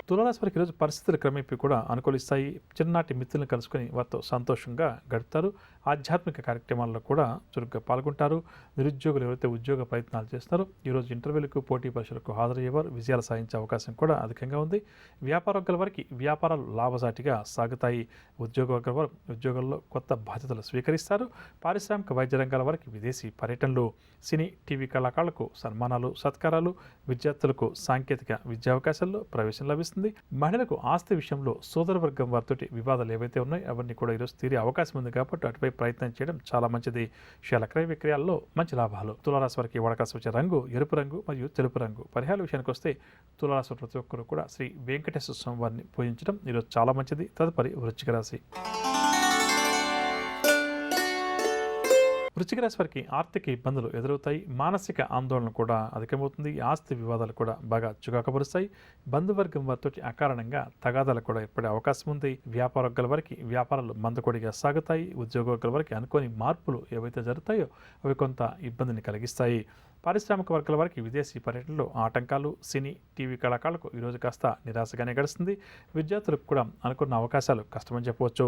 తులారాశి వారికి ఈరోజు పరిస్థితులు క్రమేపీ కూడా అనుకూలిస్తాయి. చిన్ననాటి మిత్రులను కలుసుకుని వారితో సంతోషంగా గడుపుతారు. ఆధ్యాత్మిక కార్యక్రమాల్లో కూడా చురుగ్గా పాల్గొంటారు. నిరుద్యోగులు ఎవరైతే ఉద్యోగ ప్రయత్నాలు చేస్తారో ఈరోజు ఇంటర్వ్యూలకు, పోటీ పరీక్షలకు హాజరయ్యేవారు విజయాలు సాధించే అవకాశం కూడా అధికంగా ఉంది. వ్యాపార వర్గాల వారికి వ్యాపారాలు లాభసాటిగా సాగుతాయి. ఉద్యోగ వర్గాల వారు ఉద్యోగాల్లో కొత్త బాధ్యతలు స్వీకరిస్తారు. పారిశ్రామిక వైద్య రంగాల వారికి విదేశీ పర్యటనలు, సినీ టీవీ కళాకారులకు సన్మానాలు, సత్కారాలు, విద్యార్థులకు సాంకేతిక విద్యా అవకాశాల్లో ప్రవేశం లభిస్తుంది. మహిళలకు ఆస్తి విషయంలో సోదర వర్గం వారితో వివాదాలు ఏవైతే ఉన్నాయో అవన్నీ కూడా ఈరోజు తీరే అవకాశం ఉంది కాబట్టి అటుపై ప్రయత్నం చేయడం చాలా మంచిది. షేర్ల క్రయ విక్రయాల్లో మంచి లాభాలు. తులారాశి వారికి వాడకాల్సి వచ్చే రంగు ఎరుపు రంగు మరియు తెలుపు రంగు. పరిహార విషయానికి వస్తే తులారాశి ప్రతి ఒక్కరు కూడా శ్రీ వెంకటేశ్వర స్వామి వారిని పూజించడం ఈరోజు చాలా మంచిది. తదుపరి వృశ్చిక రాశి. వృశ్చిక రాశి వారికి ఆర్థిక ఇబ్బందులు ఎదురవుతాయి. మానసిక ఆందోళన కూడా అధికమవుతుంది. ఆస్తి వివాదాలు కూడా బాగా చుగాకపరుస్తాయి. బంధువర్గం వారితో అకారణంగా తగాదాలు కూడా ఏర్పడే అవకాశం ఉంది. వ్యాపార వర్గాల వారికి వ్యాపారాలు మందకొడిగా సాగుతాయి. ఉద్యోగ వర్గాల వారికి అనుకోని మార్పులు ఏవైతే జరుగుతాయో అవి కొంత ఇబ్బందిని కలిగిస్తాయి. పారిశ్రామిక వర్గాల వారికి విదేశీ పర్యటనలో ఆటంకాలు, సినీ టీవీ కళాకారులకు ఈరోజు కాస్త నిరాశగానే గడుస్తుంది. విద్యార్థులకు కూడా అనుకున్న అవకాశాలు కష్టమని చెప్పవచ్చు.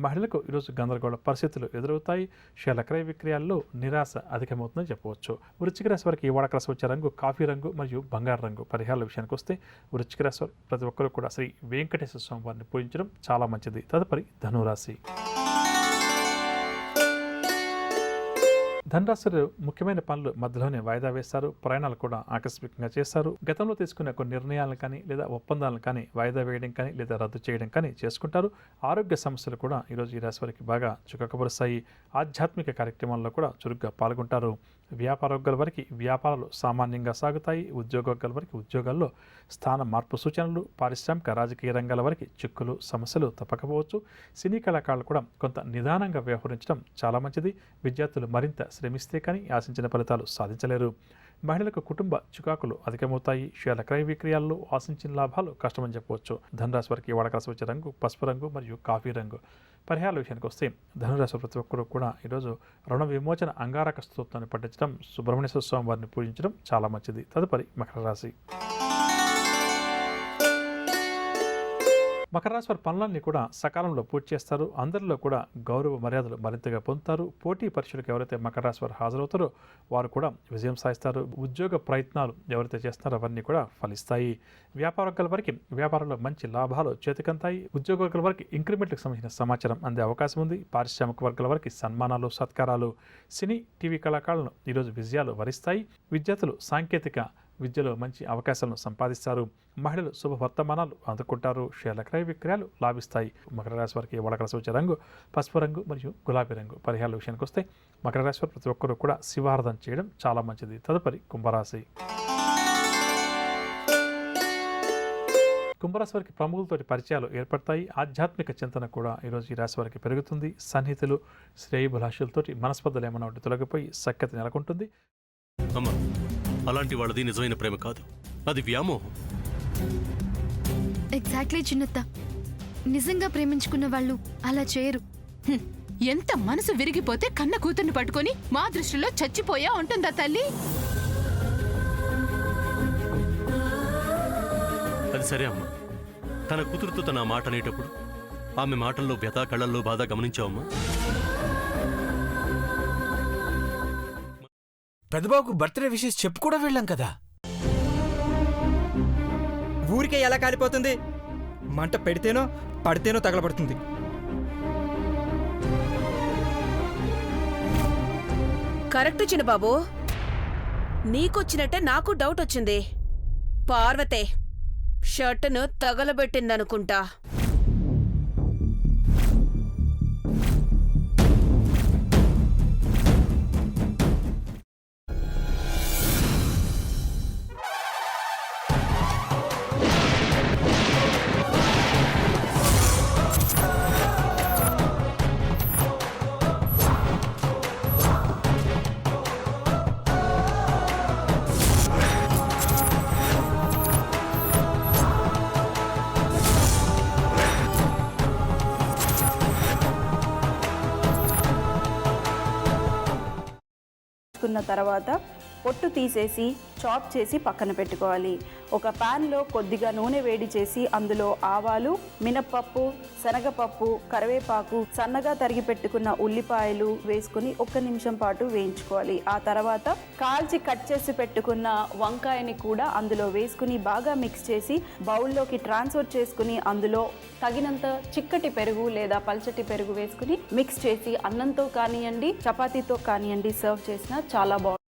మహిళలకు ఈరోజు గందరగోళ పరిస్థితులు ఎదురవుతాయి. షేర్ల క్రయ విక్రయాల్లో నిరాశ అధికమవుతుందని చెప్పవచ్చు. వృశ్చిక రాశి వారికి ఈ వాడకలసి వచ్చే రంగు కాఫీ రంగు మరియు బంగారు రంగు. పరిహారాల విషయానికి వస్తే వృశ్చిక రాశి వారు ప్రతి ఒక్కరు కూడా శ్రీ వెంకటేశ్వర స్వామి వారిని పూజించడం చాలా మంచిది. తదుపరి ధనురాశి. ధనరాశులు ముఖ్యమైన పనులు మధ్యలోనే వాయిదా వేస్తారు. ప్రయాణాలు కూడా ఆకస్మికంగా చేస్తారు. గతంలో తీసుకునే కొన్ని నిర్ణయాలను కానీ లేదా ఒప్పందాలను కానీ వాయిదా వేయడం కానీ లేదా రద్దు చేయడం కానీ చేసుకుంటారు. ఆరోగ్య సమస్యలు కూడా ఈరోజు ఈ రాశి వారికి బాగా చుక్కకబరుస్తాయి. ఆధ్యాత్మిక కార్యక్రమాల్లో కూడా చురుగ్గా పాల్గొంటారు. వ్యాపార వర్గాల వారికి వ్యాపారాలు సామాన్యంగా సాగుతాయి. ఉద్యోగ వర్గాల వారికి ఉద్యోగాల్లో స్థాన మార్పు సూచనలు, పారిశ్రామిక రాజకీయ రంగాల వారికి చిక్కులు, సమస్యలు తప్పకపోవచ్చు. సినీ కళాకారులు కూడా కొంత నిదానంగా వ్యవహరించడం చాలా మంచిది. విద్యార్థులు మరింత శ్రమిస్తే కానీ ఆశించిన ఫలితాలు సాధించలేరు. మహిళలకు కుటుంబ చికాకులు అధికమవుతాయి. షేర్ల క్రయ విక్రయాల్లో ఆశించిన లాభాలు కష్టమని చెప్పవచ్చు. ధనురాశి వారికి వాడకాల్సి వచ్చే రంగు పసుపు రంగు మరియు కాఫీ రంగు. పరిహారాల విషయానికి వస్తే ధనురాశి ప్రతి ఒక్కరు కూడా ఈరోజు రుణ విమోచన అంగారక స్తోత్రాన్ని పఠించడం, సుబ్రహ్మణ్యేశ్వర స్వామి వారిని పూజించడం చాలా మంచిది. తదుపరి మకర రాశి. మకర రాశి వారి పనులన్నీ కూడా సకాలంలో పూర్తి చేస్తారు. అందరిలో కూడా గౌరవ మర్యాదలు మరింతగా పొందుతారు. పోటీ పరీక్షలకు ఎవరైతే మకర రాశి వారు హాజరవుతారో వారు కూడా విజయం సాధిస్తారు. ఉద్యోగ ప్రయత్నాలు ఎవరైతే చేస్తారో అవన్నీ కూడా ఫలిస్తాయి. వ్యాపార వర్గాల వారికి వ్యాపారంలో మంచి లాభాలు చేతికంతాయి. ఉద్యోగ వర్గాల వారికి ఇంక్రిమెంట్లకు సంబంధించిన సమాచారం అందే అవకాశం ఉంది. పారిశ్రామిక వర్గాల వారికి సన్మానాలు, సత్కారాలు, సినీ టీవీ కళాకారులను ఈరోజు విజయాలు వరిస్తాయి. విద్యార్థులు సాంకేతిక విద్యలో మంచి అవకాశాలను సంపాదిస్తారు. మహిళలు శుభ వర్తమానాలు అందుకుంటారు. షేర్ల క్రయ విక్రయాలు లాభిస్తాయి. మకర రాశి వారికి వాడకలసి వచ్చే రంగు పసుపు రంగు మరియు గులాబీ రంగు. పరిహారాల విషయానికి వస్తే మకర రాశి వారు ప్రతి ఒక్కరూ కూడా శివారాధన చేయడం చాలా మంచిది. తదుపరి కుంభరాశి. కుంభరాశి వారికి ప్రముఖులతోటి పరిచయాలు ఏర్పడతాయి. ఆధ్యాత్మిక చింతన కూడా ఈరోజు ఈ రాశి వారికి పెరుగుతుంది. సన్నిహితులు, శ్రేయభిలాషులతోటి మనస్పర్ధలు ఏమైనా ఒకటి తొలగిపోయి సఖ్యత నెలకొంటుంది. అలాంటి వాళ్ళది నిజమైన ప్రేమ కాదు, అది వ్యామోహం. ఎగ్జాక్ట్లీ చిన్నత్త. నిజంగా ప్రేమించుకున్న వాళ్ళు అలా చేయరు. ఎంత మనసు విరిగిపోతే కన్న కూతుర్ని పట్టుకొని మా దృష్టిలో చచ్చిపోయా ఉంటుందా తల్లి? అది సరే అమ్మా, తన కూతురుతో తన మాట అనేటప్పుడు ఆమె మాటల్లో వ్యథ, కళ్ళల్లో బాధ గమనించావమ్మా? పెద్దబాబుకు బర్త్డే విషెస్ చెప్పు కూడా వెళ్ళాం కదా. ఊరికే ఎలా కాలిపోతుంది? మంట పెడితేనో పడితేనో తగలబడుతుంది. కరెక్ట్ చిన్నబాబు, నీకొచ్చినట్టే నాకు డౌట్ వచ్చింది. పార్వతే షర్టును తగలబెట్టిందనుకుంటా. తర్వాత పొట్టు తీసేసి చాప్ చేసి పక్కన పెట్టుకోవాలి. ఒక ప్యాన్లో కొద్దిగా నూనె వేడి చేసి అందులో ఆవాలు, మినప్పప్పు, శనగపప్పు, కరివేపాకు, సన్నగా తరిగి పెట్టుకున్న ఉల్లిపాయలు వేసుకుని 1 నిమిషం పాటు వేయించుకోవాలి. ఆ తర్వాత కాల్చి కట్ చేసి పెట్టుకున్న వంకాయని కూడా అందులో వేసుకుని బాగా మిక్స్ చేసి బౌల్లోకి ట్రాన్స్ఫర్ చేసుకుని అందులో తగినంత చిక్కటి పెరుగు లేదా పల్చటి పెరుగు వేసుకుని మిక్స్ చేసి అన్నంతో కానివ్వండి, చపాతీతో కానివ్వండి సర్వ్ చేసినా చాలా బాగుంటుంది.